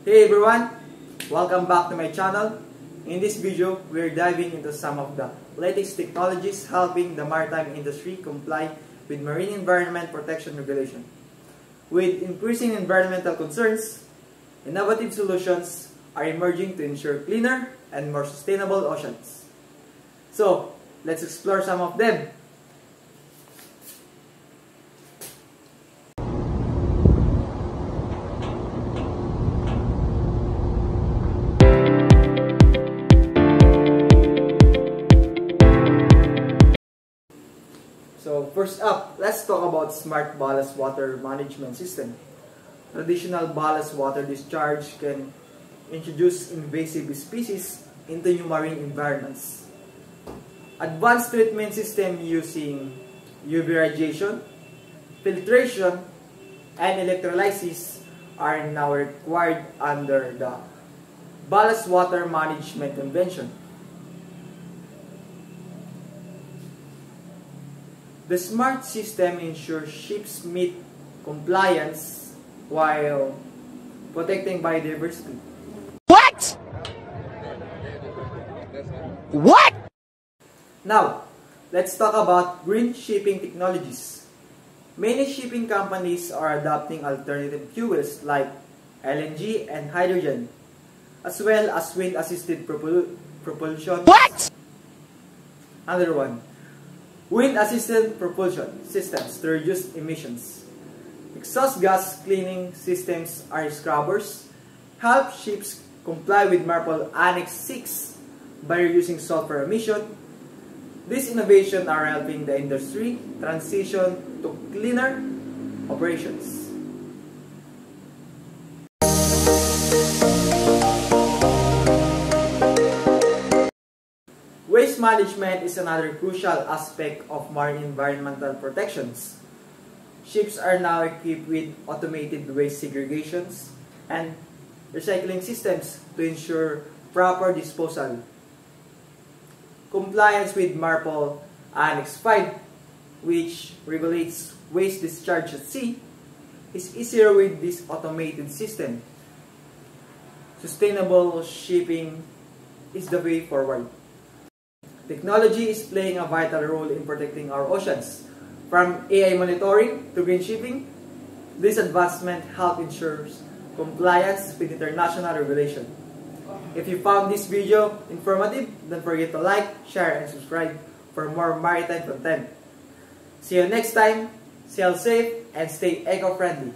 Hey everyone! Welcome back to my channel. In this video, we're diving into some of the latest technologies helping the maritime industry comply with marine environment protection regulation. With increasing environmental concerns, innovative solutions are emerging to ensure cleaner and more sustainable oceans. So, let's explore some of them. So first up, let's talk about smart ballast water management system. Traditional ballast water discharge can introduce invasive species into new marine environments. Advanced treatment system using UV radiation, filtration, and electrolysis are now required under the Ballast Water Management Convention. The smart system ensures ships meet compliance while protecting biodiversity. What? What? Now, let's talk about green shipping technologies. Many shipping companies are adopting alternative fuels like LNG and hydrogen, as well as wind-assisted propulsion. What? Another one. Wind-assisted propulsion systems to reduce emissions. Exhaust gas cleaning systems are scrubbers, help ships comply with MARPOL Annex 6 by reducing sulfur emission. These innovations are helping the industry transition to cleaner operations. Waste management is another crucial aspect of marine environmental protections. Ships are now equipped with automated waste segregations and recycling systems to ensure proper disposal. Compliance with MARPOL Annex 5, which regulates waste discharge at sea, is easier with this automated system. Sustainable shipping is the way forward. Technology is playing a vital role in protecting our oceans. From AI monitoring to green shipping, this advancement helps ensure compliance with international regulation. If you found this video informative, don't forget to like, share, and subscribe for more maritime content. See you next time, sail safe, and stay eco-friendly.